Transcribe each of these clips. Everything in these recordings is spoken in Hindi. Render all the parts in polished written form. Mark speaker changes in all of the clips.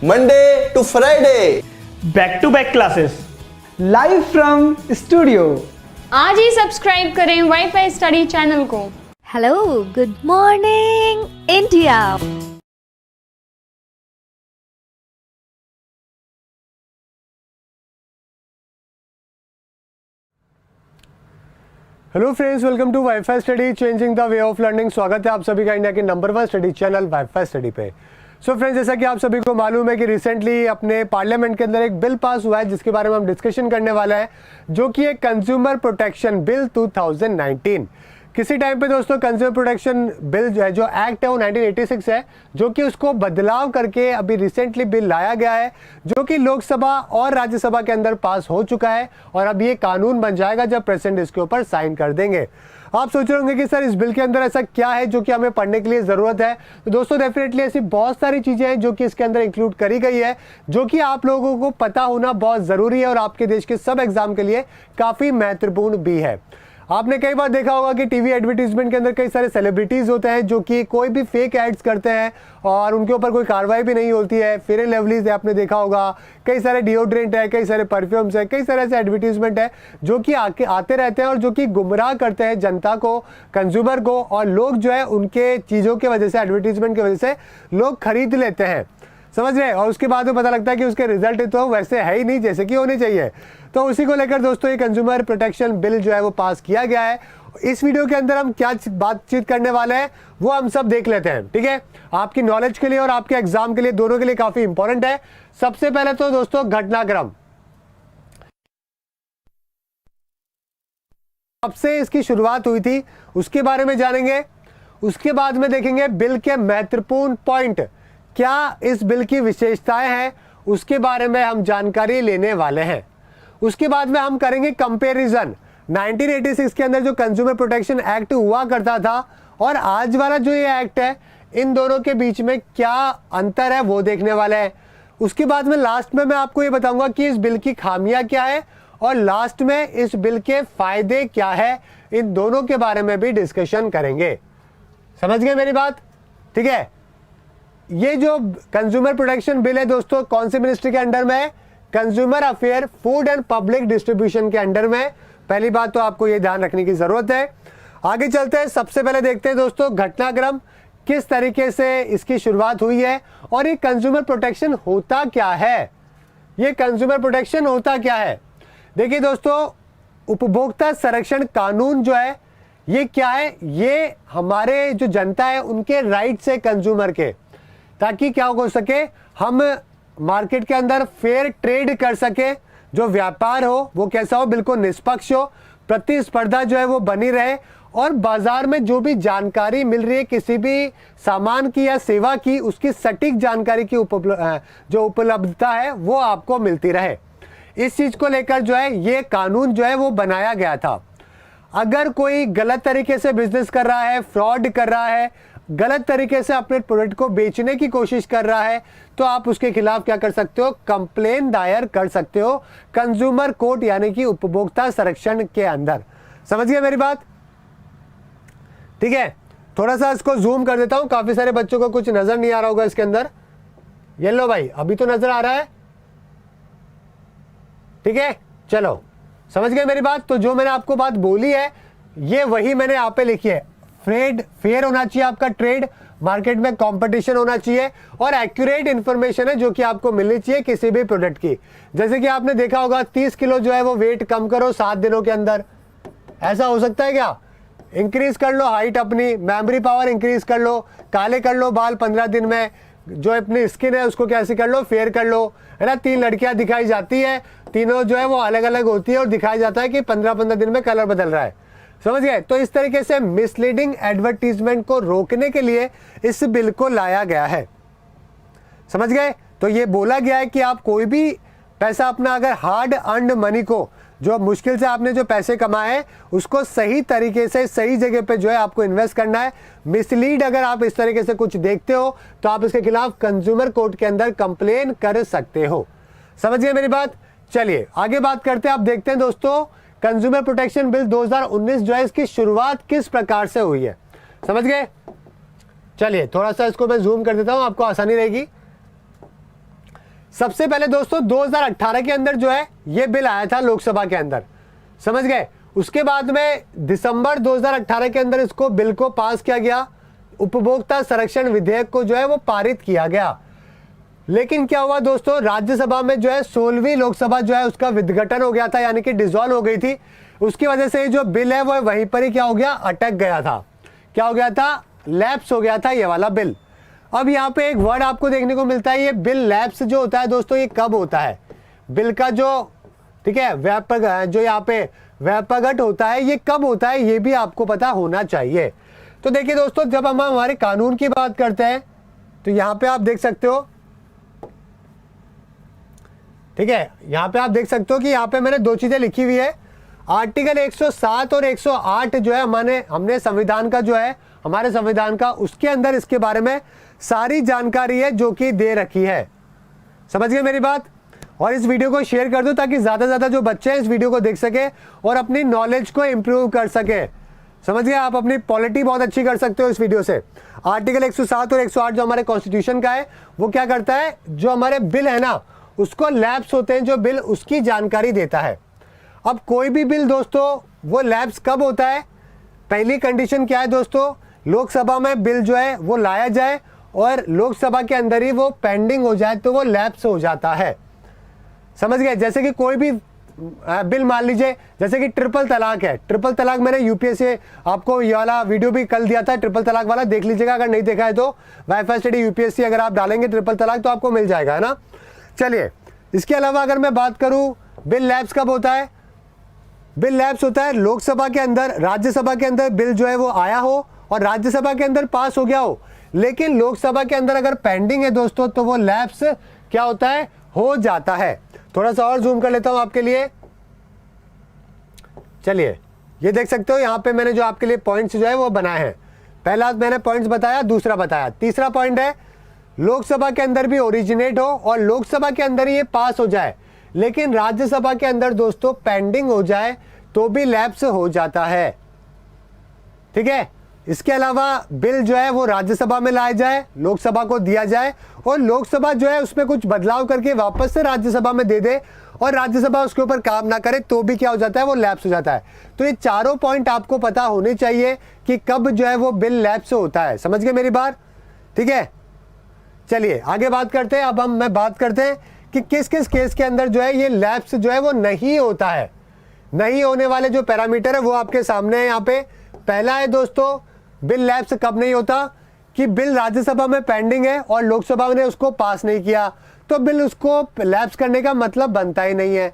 Speaker 1: Monday to Friday.
Speaker 2: Back to back classes
Speaker 3: live from studio.
Speaker 4: आज ही सब्सक्राइब करें वाईफाई स्टडी चैनल को।
Speaker 5: Hello, good morning India.
Speaker 6: Hello friends, welcome to WiFi study changing the way of learning. स्वागत है आप सभी का इंडिया के number 1 study channel WiFi study पे। सो फ्रेंड्स, जैसा कि आप सभी को मालूम है कि रिसेंटली अपने पार्लियामेंट के अंदर एक बिल पास हुआ है जिसके बारे में हम डिस्कशन करने वाले हैं, जो कि एक कंज्यूमर प्रोटेक्शन बिल 2019। किसी टाइम पे दोस्तों कंज्यूमर प्रोटेक्शन बिल जो है, जो एक्ट है वो 1986 है, जो कि उसको बदलाव करके अभी रिसेंटली बिल लाया गया है, जो कि लोकसभा और राज्यसभा के अंदर पास हो चुका है और अब ये कानून बन जाएगा जब प्रेसिडेंट इसके ऊपर साइन कर देंगे। आप सोच रहे होंगे कि सर इस बिल के अंदर ऐसा क्या है जो कि हमें पढ़ने के लिए ज़रूरत है। तो दोस्तों डेफिनेटली ऐसी बहुत सारी चीज़ें हैं जो कि इसके अंदर इंक्लूड करी गई है, जो कि आप लोगों को पता होना बहुत ज़रूरी है और आपके देश के सब एग्जाम के लिए काफ़ी महत्वपूर्ण भी है। आपने कई बार देखा होगा कि टीवी एडवर्टीजमेंट के अंदर कई सारे सेलिब्रिटीज़ होते हैं जो कि कोई भी फेक एड्स करते हैं और उनके ऊपर कोई कार्रवाई भी नहीं होती है। फेयर एंड लवलीज है, आपने देखा होगा, कई सारे डिओड्रेंट है, कई सारे परफ्यूम्स है, कई सारे ऐसे एडवर्टीजमेंट है जो कि आते रहते हैं और जो कि गुमराह करते हैं जनता को, कंज्यूमर को, और लोग जो है उनके चीज़ों की वजह से, एडवर्टीजमेंट की वजह से लोग खरीद लेते हैं, समझ रहे हैं, और उसके बाद में पता लगता है कि उसके रिजल्ट तो वैसे है ही नहीं जैसे कि होने चाहिए। तो उसी को लेकर दोस्तों ये कंज्यूमर प्रोटेक्शन बिल जो है वो पास किया गया है। इस वीडियो के अंदर हम क्या बातचीत करने वाले हैं वो हम सब देख लेते हैं, ठीक है। आपकी नॉलेज के लिए और आपके एग्जाम के लिए, दोनों के लिए काफी इंपॉर्टेंट है। सबसे पहले तो दोस्तों घटनाक्रम, कब से इसकी शुरुआत हुई थी उसके बारे में जानेंगे। उसके बाद में देखेंगे बिल के महत्वपूर्ण पॉइंट, क्या इस बिल की विशेषताएं हैं, उसके बारे में हम जानकारी लेने वाले हैं। उसके बाद में हम करेंगे कंपैरिजन 1986 के अंदर जो कंज्यूमर प्रोटेक्शन एक्ट हुआ करता था और आज वाला जो ये एक्ट है, इन दोनों के बीच में क्या अंतर है वो देखने वाले हैं। उसके बाद में लास्ट में मैं आपको ये बताऊंगा कि इस बिल की खामियां क्या है और लास्ट में इस बिल के फायदे क्या है। इन दोनों के बारे में भी डिस्कशन करेंगे। समझ गए मेरी बात, ठीक है। ये जो कंज्यूमर प्रोटेक्शन बिल है दोस्तों, कौन सी मिनिस्ट्री के अंडर में है? Consumer affair, food and public distribution के अंडर में। पहली बात तो आपको ये ध्यान रखने की जरूरत है। आगे चलते हैं, सबसे पहले देखते हैं दोस्तों घटनाक्रम, किस तरीके से इसकी शुरुआत हुई है और ये कंज्यूमर प्रोटेक्शन होता क्या है। ये कंज्यूमर प्रोटेक्शन होता क्या है, देखिए दोस्तों, उपभोक्ता संरक्षण कानून जो है ये क्या है, ये हमारे जो जनता है उनके राइट से कंज्यूमर के, ताकि क्या हो सके, हम मार्केट के अंदर फेयर ट्रेड कर सके, जो व्यापार हो वो कैसा हो, बिल्कुल निष्पक्ष हो, प्रतिस्पर्धा जो है वो बनी रहे और बाजार में जो भी जानकारी मिल रही है किसी भी सामान की या सेवा की, उसकी सटीक जानकारी की जो उपलब्धता है वो आपको मिलती रहे। इस चीज को लेकर जो है ये कानून जो है वो बनाया गया था। अगर कोई गलत तरीके से बिजनेस कर रहा है, फ्रॉड कर रहा है, गलत तरीके से अपने प्रोडक्ट को बेचने की कोशिश कर रहा है, तो आप उसके खिलाफ क्या कर सकते हो, कंप्लेन दायर कर सकते हो कंज्यूमर कोर्ट यानी कि उपभोक्ता संरक्षण के अंदर। समझ गए मेरी बात, ठीक है। थोड़ा सा इसको जूम कर देता हूं, काफी सारे बच्चों को कुछ नजर नहीं आ रहा होगा इसके अंदर। ये लो भाई, अभी तो नजर आ रहा है, ठीक है। चलो समझ गए मेरी बात। तो जो मैंने आपको बात बोली है ये वही मैंने यहाँ पे लिखी है। फेयर होना चाहिए आपका ट्रेड, मार्केट में कंपटीशन होना चाहिए और एक्यूरेट इंफॉर्मेशन है जो कि आपको मिलनी चाहिए किसी भी प्रोडक्ट की। जैसे कि आपने देखा होगा 30 किलो जो है वो वेट कम करो 7 दिनों के अंदर, ऐसा हो सकता है क्या? इंक्रीज कर लो हाइट अपनी, मेमोरी पावर इंक्रीज कर लो, काले कर लो बाल 15 दिन में, जो अपनी स्किन है उसको कैसे कर लो, फेयर कर लो, है ना। 3 लड़कियां दिखाई जाती है, तीनों जो है वो अलग अलग होती है और दिखाया जाता है कि 15-15 दिन में कलर बदल रहा है। समझ गए। तो इस तरीके से मिसलीडिंग एडवर्टीजमेंट को रोकने के लिए इस बिल को लाया गया है, समझ गए। तो ये बोला गया है कि आप कोई भी पैसा अपना, अगर हार्ड अर्न्ड मनी को, जो मुश्किल से आपने जो पैसे कमाए हैं उसको सही तरीके से सही जगह पे जो है आपको इन्वेस्ट करना है। मिसलीड अगर आप इस तरीके से कुछ देखते हो तो आप इसके खिलाफ कंज्यूमर कोर्ट के अंदर कंप्लेन कर सकते हो। समझ गए मेरी बात। चलिए आगे बात करते हैं। आप देखते हैं दोस्तों कंज्यूमर प्रोटेक्शन बिल 2019 जो है इसकी शुरुआत किस प्रकार से हुई है, समझ गए। चलिए थोड़ा सा इसको मैं जूम कर देता हूं, आपको आसानी रहेगी। सबसे पहले दोस्तों 2018 के अंदर जो है ये बिल आया था लोकसभा के अंदर, समझ गए। उसके बाद में दिसंबर 2018 के अंदर इसको बिल को पास किया गया, उपभोक्ता संरक्षण विधेयक को जो है वो पारित किया गया। लेकिन क्या हुआ दोस्तों, राज्यसभा में जो है 16वीं लोकसभा जो है उसका विघटन हो गया था, यानी कि डिसॉल्व हो गई थी। उसकी वजह से जो बिल है वो वहीं पर ही क्या हो गया, अटक गया था। क्या हो गया था, लैप्स हो गया था ये वाला बिल। अब यहाँ पे एक वर्ड आपको देखने को मिलता है, ये बिल लैप्स जो होता है दोस्तों, ये कब होता है, बिल का जो, ठीक है, जो यहाँ पे व्यापकट होता है ये कब होता है, ये भी आपको पता होना चाहिए। तो देखिए दोस्तों, जब हम हमारे कानून की बात करते हैं तो यहाँ पे आप देख सकते हो, ठीक है, यहाँ पे आप देख सकते हो कि यहाँ पे मैंने दो चीजें लिखी हुई है। आर्टिकल 107 और 108 जो है हमने संविधान का जो है, हमारे संविधान का, उसके अंदर इसके बारे में सारी जानकारी है जो कि दे रखी है। समझ गए मेरी बात। और इस वीडियो को शेयर कर दो ताकि ज्यादा से ज्यादा जो बच्चे हैं इस वीडियो को देख सके और अपनी नॉलेज को इंप्रूव कर सके। समझ गए, आप अपनी पॉलिटी बहुत अच्छी कर सकते हो इस वीडियो से। आर्टिकल 107 और 108 जो हमारे कॉन्स्टिट्यूशन का है वो क्या करता है, जो हमारे बिल है ना उसको लैप्स होते हैं जो बिल, उसकी जानकारी देता है। अब कोई भी बिल दोस्तों वो लैप्स कब होता है, पहली कंडीशन क्या है दोस्तों, लोकसभा में बिल जो है वो लाया जाए और लोकसभा के अंदर ही वो पेंडिंग हो जाए तो वो लैप्स हो जाता है। समझ गए। जैसे कि कोई भी बिल मान लीजिए, जैसे कि ट्रिपल तलाक है, ट्रिपल तलाक मैंने यूपीएससी आपको ये वाला वीडियो भी कल दिया था, ट्रिपल तलाक वाला देख लीजिएगा, अगर नहीं देखा है तो वाईफाई स्टडी यूपीएससी अगर आप डालेंगे ट्रिपल तलाक तो आपको मिल जाएगा, है ना। चलिए, इसके अलावा अगर मैं बात करूं बिल लैप्स कब होता है, बिल लैप्स होता है लोकसभा के अंदर, राज्यसभा के अंदर बिल जो है वो आया हो और राज्यसभा के अंदर पास हो गया हो, लेकिन लोकसभा के अंदर अगर पेंडिंग है दोस्तों तो वो लैप्स क्या होता है, हो जाता है। थोड़ा सा और जूम कर लेता हूं आपके लिए। चलिए, ये देख सकते हो यहाँ पे मैंने जो आपके लिए पॉइंट्स जो है वो बनाए हैं। पहला मैंने पॉइंट्स बताया, दूसरा बताया, तीसरा पॉइंट है लोकसभा के अंदर भी ओरिजिनेट हो और लोकसभा के अंदर ये पास हो जाए, लेकिन राज्यसभा के अंदर दोस्तों पेंडिंग हो जाए तो भी लैप्स हो जाता है। ठीक है। इसके अलावा बिल जो है वो राज्यसभा में लाया जाए, लोकसभा को दिया जाए और लोकसभा जो है उसमें कुछ बदलाव करके वापस से राज्यसभा में दे दे और राज्यसभा उसके ऊपर काम ना करे तो भी क्या हो जाता है, वो लैप्स हो जाता है। तो ये चारों पॉइंट आपको पता होने चाहिए कि कब जो है वो बिल लैप्स होता है। समझ गए मेरी बात। ठीक है, चलिए आगे बात करते हैं। अब मैं बात करते हैं कि किस किस केस के अंदर जो है ये लैप्स जो है वो नहीं होता है। नहीं होने वाले जो पैरामीटर है वो आपके सामने है यहाँ पे। पहला है दोस्तों, बिल लैप्स कब नहीं होता, कि बिल राज्यसभा में पेंडिंग है और लोकसभा ने उसको पास नहीं किया तो बिल उसको लैप्स करने का मतलब बनता ही नहीं है।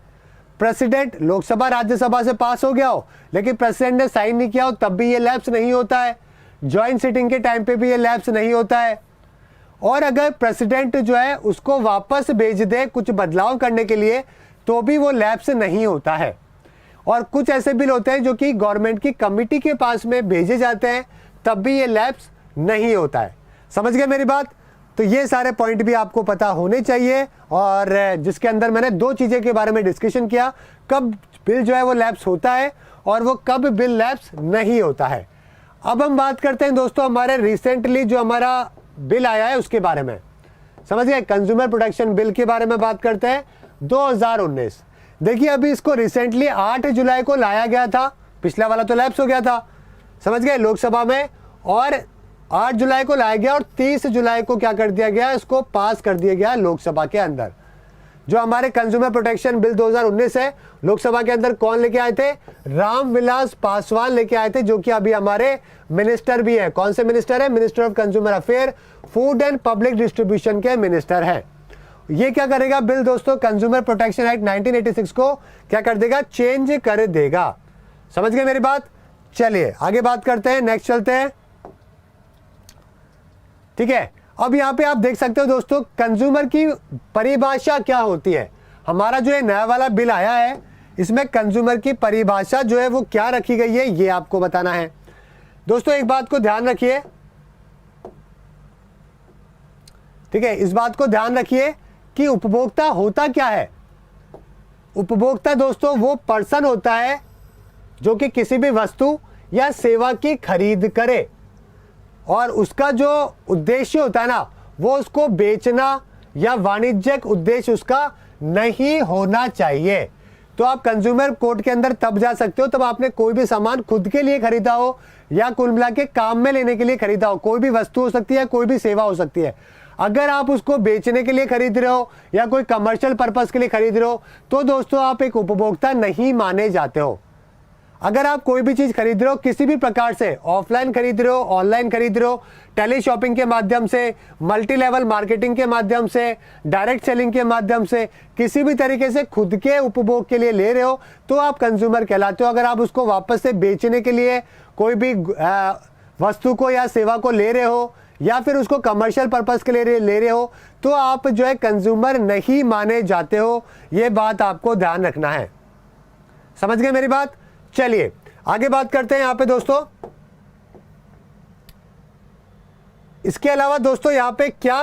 Speaker 6: प्रेसिडेंट लोकसभा राज्यसभा से पास हो गया हो लेकिन प्रेसिडेंट ने साइन नहीं किया हो तब भी ये लैप्स नहीं होता है। ज्वाइंट सिटिंग के टाइम पे भी ये लैप्स नहीं होता है। और अगर प्रेसिडेंट जो है उसको वापस भेज दे कुछ बदलाव करने के लिए तो भी वो लैप्स नहीं होता है। और कुछ ऐसे बिल होते हैं जो कि गवर्नमेंट की कमिटी के पास में भेजे जाते हैं तब भी ये लैप्स नहीं होता है। समझ गए मेरी बात। तो ये सारे पॉइंट भी आपको पता होने चाहिए और जिसके अंदर मैंने दो चीजें के बारे में डिस्कशन किया, कब बिल जो है वो लैप्स होता है और वो कब बिल लैप्स नहीं होता है। अब हम बात करते हैं दोस्तों हमारे रिसेंटली जो हमारा बिल आया है उसके बारे में। समझ गए, कंज्यूमर प्रोटेक्शन बिल के बारे में बात करते हैं 2019। देखिए अभी इसको रिसेंटली 8 जुलाई को लाया गया था, पिछला वाला तो लैप्स हो गया था। समझ गए, लोकसभा में, और 8 जुलाई को लाया गया और 30 जुलाई को क्या कर दिया गया, इसको पास कर दिया गया लोकसभा के अंदर। जो हमारे कंज्यूमर प्रोटेक्शन बिल 2019 है, लोकसभा के अंदर कौन लेके आए थे, रामविलास पासवान लेके आए थे, जो कि अभी हमारे मिनिस्टर भी है। कौन से मिनिस्टर है, minister of consumer affair, food and public distribution के मिनिस्टर है। ये क्या करेगा बिल दोस्तों, कंज्यूमर प्रोटेक्शन एक्ट 1986 को क्या कर देगा, चेंज कर देगा। समझ गए मेरी बात। चलिए आगे बात करते हैं, नेक्स्ट चलते हैं। ठीक है, अब यहां पे आप देख सकते हो दोस्तों कंज्यूमर की परिभाषा क्या होती है। हमारा जो है नया वाला बिल आया है इसमें कंज्यूमर की परिभाषा जो है वो क्या रखी गई है ये आपको बताना है। दोस्तों एक बात को ध्यान रखिए, ठीक है, इस बात को ध्यान रखिए कि उपभोक्ता होता क्या है। उपभोक्ता दोस्तों वो पर्सन होता है जो कि किसी भी वस्तु या सेवा की खरीद करे और उसका जो उद्देश्य होता है ना वो उसको बेचना या वाणिज्यिक उद्देश्य उसका नहीं होना चाहिए। तो आप कंज्यूमर कोर्ट के अंदर तब जा सकते हो तब आपने कोई भी सामान खुद के लिए खरीदा हो या कुल मिला के काम में लेने के लिए खरीदा हो। कोई भी वस्तु हो सकती है, कोई भी सेवा हो सकती है। अगर आप उसको बेचने के लिए खरीद रहे हो या कोई कमर्शियल पर्पस के लिए खरीद रहे हो तो दोस्तों आप एक उपभोक्ता नहीं माने जाते हो। अगर आप कोई भी चीज खरीद रहे हो किसी भी प्रकार से, ऑफलाइन खरीद रहे हो, ऑनलाइन खरीद रहे हो, टेली शॉपिंग के माध्यम से, मल्टी लेवल मार्केटिंग के माध्यम से, डायरेक्ट सेलिंग के माध्यम से, किसी भी तरीके से खुद के उपभोग के लिए ले रहे हो तो आप कंज्यूमर कहलाते हो। अगर आप उसको वापस से बेचने के लिए कोई भी वस्तु को या सेवा को ले रहे हो या फिर उसको कमर्शियल पर्पस के लिए ले रहे हो तो आप जो है कंज्यूमर नहीं माने जाते हो। ये बात आपको ध्यान रखना है। समझ गए मेरी बात? चलिए आगे बात करते हैं यहां पे दोस्तों। इसके अलावा दोस्तों यहां पे क्या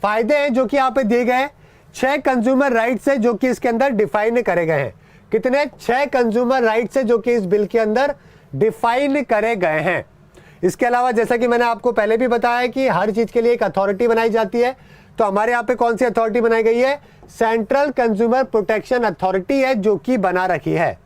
Speaker 6: फायदे हैं जो कि यहां पे दिए गए हैं। 6 कंज्यूमर राइट्स है जो कि इसके अंदर डिफाइन करे गए हैं। कितने? 6 कंज्यूमर राइट्स है जो कि इस बिल के अंदर डिफाइन करे गए हैं। इसके अलावा जैसा कि मैंने आपको पहले भी बताया कि हर चीज के लिए एक अथॉरिटी बनाई जाती है। तो हमारे यहाँ पे कौन सी अथॉरिटी बनाई गई है? सेंट्रल कंज्यूमर प्रोटेक्शन अथॉरिटी है जो कि बना रखी है।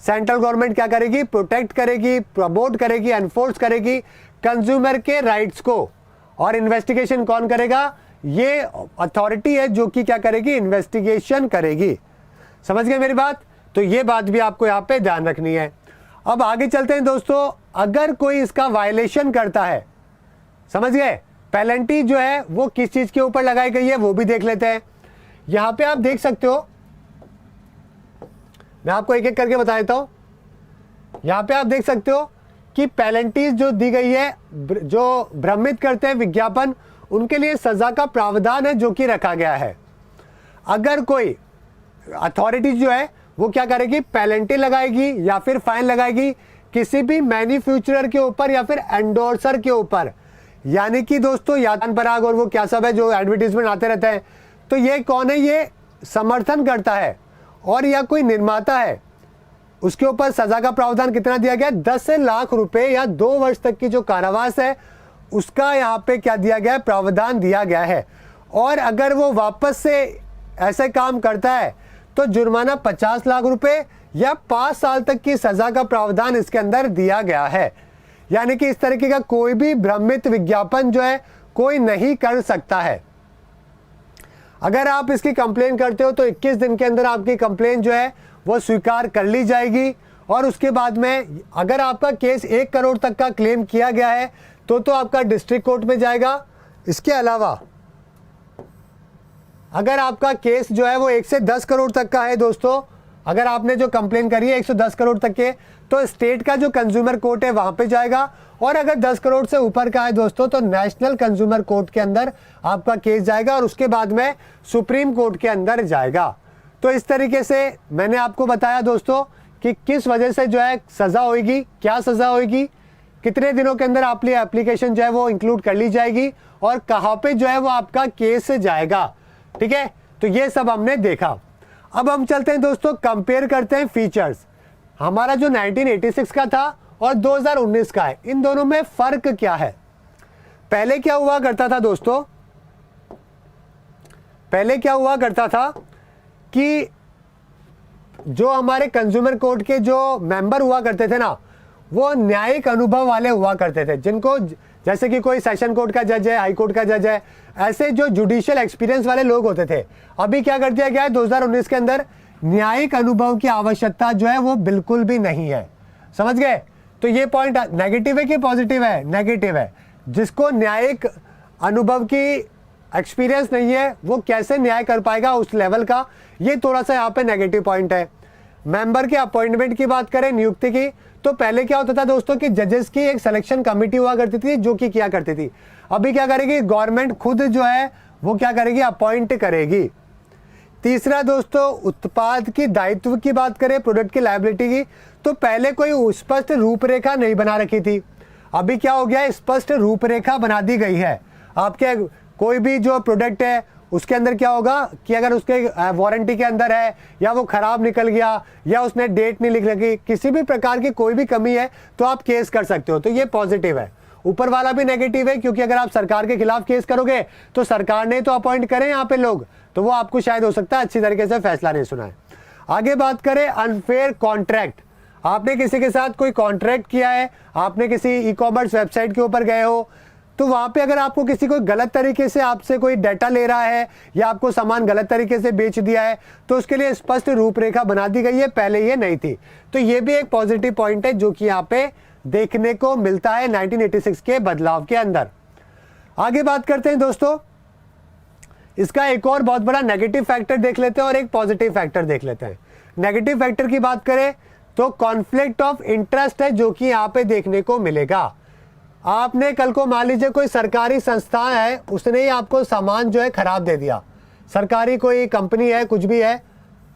Speaker 6: सेंट्रल गवर्नमेंट क्या करेगी? प्रोटेक्ट करेगी, प्रमोट करेगी, एनफोर्स करेगी कंज्यूमर के राइट्स को। और इन्वेस्टिगेशन कौन करेगा? ये अथॉरिटी है जो कि क्या करेगी? इन्वेस्टिगेशन करेगी। समझ गए मेरी बात? तो ये बात भी आपको यहाँ पे ध्यान रखनी है। अब आगे चलते हैं दोस्तों। अगर कोई इसका वायलेशन करता है, समझ गए, पेनल्टी जो है वो किस चीज के ऊपर लगाई गई है वो भी देख लेते हैं। यहां पे आप देख सकते हो, मैं आपको एक एक करके बता देता हूं। यहां पे आप देख सकते हो कि पेनल्टीज जो दी गई है, जो भ्रमित करते हैं विज्ञापन, उनके लिए सजा का प्रावधान है जो कि रखा गया है। अगर कोई अथॉरिटी जो है वो क्या करेगी? पेनल्टी लगाएगी या फिर फाइन लगाएगी किसी भी मैन्युफैक्चरर के ऊपर या फिर एंडोर्सर के ऊपर। यानी कि दोस्तों यातन पराग और वो क्या सब है जो एडवर्टीजमेंट आते रहते हैं, तो ये कौन है? ये समर्थन करता है और या कोई निर्माता है, उसके ऊपर सजा का प्रावधान कितना दिया गया? 10 लाख रुपए या 2 वर्ष तक की जो कारावास है उसका यहाँ पे क्या दिया गया है? प्रावधान दिया गया है। और अगर वो वापस से ऐसे काम करता है तो जुर्माना 50 लाख रुपए या 5 साल तक की सजा का प्रावधान इसके अंदर दिया गया है। यानी कि इस तरीके का कोई भी भ्रमित विज्ञापन जो है कोई नहीं कर सकता है। अगर आप इसकी कंप्लेन करते हो तो 21 दिन के अंदर आपकी कंप्लेन जो है वो स्वीकार कर ली जाएगी। और उसके बाद में अगर आपका केस 1 करोड़ तक का क्लेम किया गया है तो आपका डिस्ट्रिक्ट कोर्ट में जाएगा। इसके अलावा अगर आपका केस जो है वो 1 से 10 करोड़ तक का है दोस्तों, अगर आपने जो कंप्लेन करी है 110 करोड़ तक के, तो स्टेट का जो कंज्यूमर कोर्ट है वहां पे जाएगा। और अगर 10 करोड़ से ऊपर का है दोस्तों तो नेशनल कंज्यूमर कोर्ट के अंदर आपका केस जाएगा और उसके बाद में सुप्रीम कोर्ट के अंदर जाएगा। तो इस तरीके से मैंने आपको बताया दोस्तों कि किस वजह से जो है सजा होगी, क्या सजा होगी, कितने दिनों के अंदर आपकी एप्लीकेशन जो है वो इंक्लूड कर ली जाएगी और कहाँ पे जो है वो आपका केस जाएगा। ठीक है, तो ये सब हमने देखा। अब हम चलते हैं दोस्तों, कंपेयर करते हैं फीचर्स। हमारा जो 1986 का था और 2019 का है, इन दोनों में फर्क क्या है? पहले क्या हुआ करता था दोस्तों? पहले क्या हुआ करता था कि जो हमारे कंज्यूमर कोर्ट के जो मेंबर हुआ करते थे ना, वो न्यायिक अनुभव वाले हुआ करते थे, जिनको जैसे कि कोई सेशन कोर्ट का जज है, हाई कोर्ट का जज है, ऐसे जो जुडिशियल एक्सपीरियंस वाले लोग होते थे। अभी क्या कर दिया गया है 2019 के अंदर, न्यायिक अनुभव की आवश्यकता जो है वो बिल्कुल भी नहीं है। समझ गए? तो ये पॉइंट नेगेटिव है कि पॉजिटिव है? नेगेटिव है। जिसको न्यायिक अनुभव की एक्सपीरियंस नहीं है वो कैसे न्याय कर पाएगा उस लेवल का, ये थोड़ा सा यहाँ पे नेगेटिव पॉइंट है। मेंबर के अपॉइंटमेंट की बात करें, नियुक्ति की, तो पहले क्या होता था दोस्तों कि जजेस की एक सिलेक्शन कमेटी हुआ करती थी जो कि किया करती थी। अभी क्या करेगी गवर्नमेंट खुद जो है वो क्या करेगी? अपॉइंट करेगी। तीसरा दोस्तों, उत्पाद की दायित्व की बात करें, प्रोडक्ट की लायबिलिटी की, तो पहले कोई स्पष्ट रूपरेखा नहीं बना रखी थी। अभी क्या हो गया? स्पष्ट रूपरेखा बना दी गई है। आपके कोई भी जो प्रोडक्ट है उसके अंदर क्या होगा कि अगर उसके वारंटी के अंदर है या वो खराब निकल गया या उसने डेट नहीं लिख रखी, किसी भी प्रकार की कोई भी कमी है तो आप केस कर सकते हो। तो ये पॉजिटिव है। ऊपर वाला भी नेगेटिव है, क्योंकि अगर आप सरकार के खिलाफ केस करोगे तो सरकार ने तो अपॉइंट करे यहाँ पे लोग, तो वो आपको शायद हो सकता है अच्छी तरीके से फैसला नहीं सुना है। आगे बात करें अनफेयर कॉन्ट्रैक्ट। आपने किसी के साथ कोई कॉन्ट्रैक्ट किया है, आपने किसी ई कॉमर्स वेबसाइट के ऊपर गए हो, तो वहां पे अगर आपको किसी कोई गलत तरीके से आपसे कोई डाटा ले रहा है या आपको सामान गलत तरीके से बेच दिया है, तो उसके लिए स्पष्ट रूपरेखा बना दी गई है, पहले ये नहीं थी। तो ये भी एक पॉजिटिव पॉइंट है जो कि यहाँ पे देखने को मिलता है 1986 के बदलाव के अंदर। आगे बात करते हैं दोस्तों, इसका एक और बहुत बड़ा नेगेटिव फैक्टर देख लेते हैं और एक पॉजिटिव फैक्टर देख लेते हैं। नेगेटिव फैक्टर की बात करें तो कॉन्फ्लिक्ट ऑफ इंटरेस्ट है जो कि यहाँ पे देखने को मिलेगा। आपने कल को मान लीजिए कोई सरकारी संस्था है, उसने ही आपको सामान जो है खराब दे दिया, सरकारी कोई कंपनी है, कुछ भी है,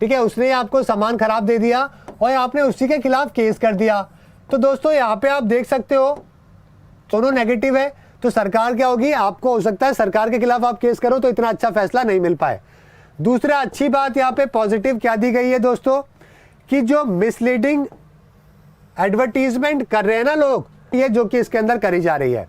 Speaker 6: ठीक है, उसने ही आपको सामान खराब दे दिया और आपने उसी के खिलाफ केस कर दिया। तो दोस्तों यहाँ पे आप देख सकते हो दोनों नेगेटिव है। तो सरकार क्या होगी, आपको हो सकता है सरकार के खिलाफ आप केस करो तो इतना अच्छा फैसला नहीं मिल पाए। दूसरा अच्छी बात यहाँ पे पॉजिटिव क्या दी गई है दोस्तों, कि जो मिसलीडिंग एडवर्टीजमेंट कर रहे हैं ना लोग, ये जो कि इसके अंदर करी जा रही है,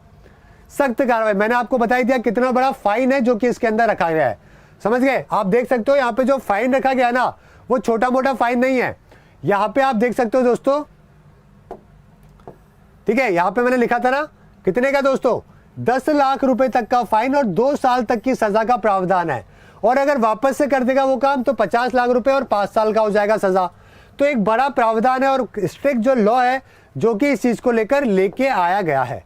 Speaker 6: सख्त कार्रवाई। मैंने आपको बताई दिया कितना बड़ा फाइन है जो कि इसके अंदर रखा गया है, समझ गए। आप देख सकते हो यहाँ पे जो फाइन रखा गया है ना, वो छोटा मोटा फाइन नहीं है। यहाँ पे आप देख सकते हो दोस्तों, ठीक है, यहाँ पे मैंने लिखा था ना कितने का दोस्तों, 10 लाख रुपए तक का फाइन और 2 साल तक की सजा का प्रावधान है। और अगर वापस से कर देगा वो काम तो 50 लाख रुपए और 5 साल का हो जाएगा सजा। तो एक बड़ा प्रावधान है और स्ट्रिक्ट जो लॉ है जो कि इस चीज को लेकर लेके आया गया है,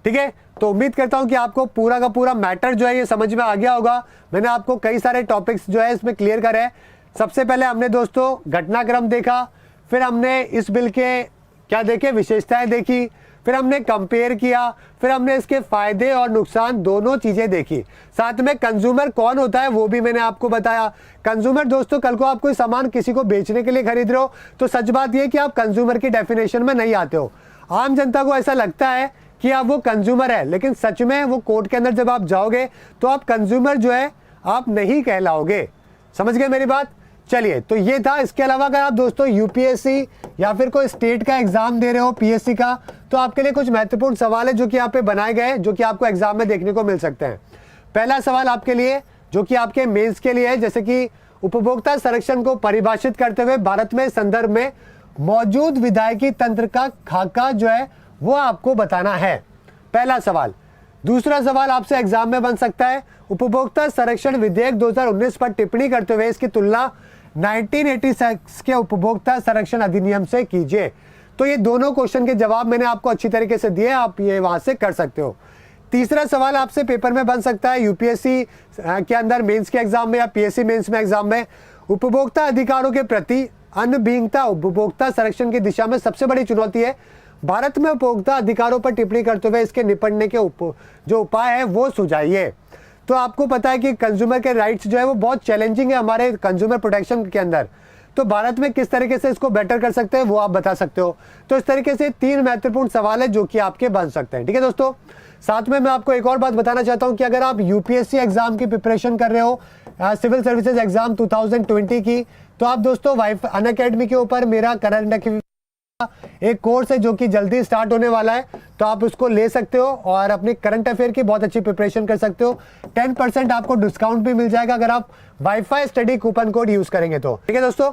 Speaker 6: ठीक है। तो उम्मीद करता हूं कि आपको पूरा का पूरा मैटर जो है ये समझ में आ गया होगा। मैंने आपको कई सारे टॉपिक्स जो है इसमें क्लियर करे। सबसे पहले हमने दोस्तों घटनाक्रम देखा, फिर हमने इस बिल के क्या देखे, विशेषताएं देखी, फिर हमने कंपेयर किया, फिर हमने इसके फायदे और नुकसान दोनों चीजें देखी। साथ में कंज्यूमर कौन होता है वो भी मैंने आपको बताया। कंज्यूमर दोस्तों, कल को आप कोई सामान किसी को बेचने के लिए खरीद रहे हो तो सच बात यह कि आप कंज्यूमर की डेफिनेशन में नहीं आते हो। आम जनता को ऐसा लगता है कि आप वो कंज्यूमर है, लेकिन सच में वो कोर्ट के अंदर जब आप जाओगे तो आप कंज्यूमर जो है आप नहीं कहलाओगे। समझ गए मेरी बात। चलिए, तो ये था। इसके अलावा अगर आप दोस्तों यूपीएससी या फिर कोई स्टेट का एग्जाम दे रहे हो, पीएससी का, तो आपके लिए कुछ महत्वपूर्ण सवाल है जो कि यहाँ पे बनाए गए हैं, जो कि आपको एग्जाम में देखने को मिल सकते हैं। पहला सवाल आपके लिए जो कि आपके मेंस के लिए है, जैसे कि उपभोक्ता संरक्षण को परिभाषित करते हुए भारत में संदर्भ में मौजूद विधायकी तंत्र का खाका जो है वो आपको बताना है, पहला सवाल। दूसरा सवाल आपसे एग्जाम में बन सकता है, उपभोक्ता संरक्षण विधेयक 2019 पर टिप्पणी करते हुए इसकी तुलना 1986 के उपभोक्ता संरक्षण अधिनियम से कीजिए। तो ये दोनों क्वेश्चन के जवाब मैंने आपको अच्छी तरीके से दिए, आप ये वहां से कर सकते हो। तीसरा सवाल आपसे पेपर में बन सकता है यूपीएससी के अंदर मेंस के एग्जाम में या पीएससी मेंस में एग्जाम में, उपभोक्ता अधिकारों के प्रति अनभिज्ञता उपभोक्ता संरक्षण की दिशा में सबसे बड़ी चुनौती है। भारत में उपभोक्ता अधिकारों पर टिप्पणी करते हुए इसके निपटने के जो उपाय है वो सुझाइए। तो आपको पता है कि कंज्यूमर के राइट्स जो है वो बहुत चैलेंजिंग है हमारे कंज्यूमर प्रोटेक्शन के अंदर। तो भारत में किस तरीके से इसको बेटर कर सकते हैं वो आप बता सकते हो। तो इस तरीके से 3 महत्वपूर्ण सवाल है जो कि आपके बन सकते हैं, ठीक है दोस्तों। साथ में मैं आपको एक और बात बताना चाहता हूं कि अगर आप यूपीएससी एग्जाम की प्रिपरेशन कर रहे हो, सिविल सर्विसेज एग्जाम 2020 की, तो आप दोस्तों अनअकैडमी के ऊपर मेरा करंट एक कोर्स है जो कि जल्दी स्टार्ट होने वाला है, तो आप उसको ले सकते हो और अपने करंट अफेयर की बहुत अच्छी प्रिपरेशन कर सकते हो। 10% आपको डिस्काउंट भी मिल जाएगा अगर आप wifi study coupon code use करेंगे तो, ठीक है दोस्तों।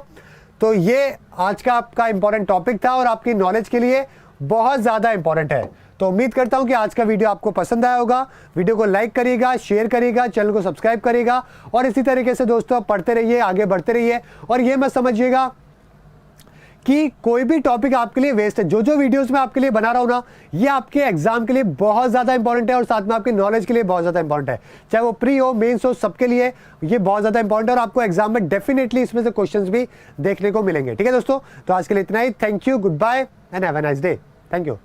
Speaker 6: तो ये आज का आपका इंपॉर्टेंट टॉपिक था और आपकी नॉलेज के लिए बहुत ज्यादा इंपॉर्टेंट है। तो उम्मीद करता हूं कि आज का वीडियो आपको पसंद आया होगा। वीडियो को लाइक करिएगा, शेयर करिएगा, चैनल को सब्सक्राइब करिएगा और इसी तरीके से दोस्तों आप पढ़ते रहिए, आगे बढ़ते रहिए। और ये मत समझिएगा कि कोई भी टॉपिक आपके लिए वेस्ट है। जो जो वीडियोस मैं आपके लिए बना रहा हूं ना, ये आपके एग्जाम के लिए बहुत ज्यादा इंपॉर्टेंट है और साथ में आपकी नॉलेज के लिए बहुत ज्यादा इंपॉर्टेंट है। चाहे वो प्री हो, मेंस हो, सबके लिए ये बहुत ज्यादा इंपॉर्टेंट है और आपको एग्जाम में डेफिनेटली इसमें से क्वेश्चंस भी देखने को मिलेंगे, ठीक है दोस्तों। तो आज के लिए इतना ही। Thank you, good bye and have a nice day. Thank you.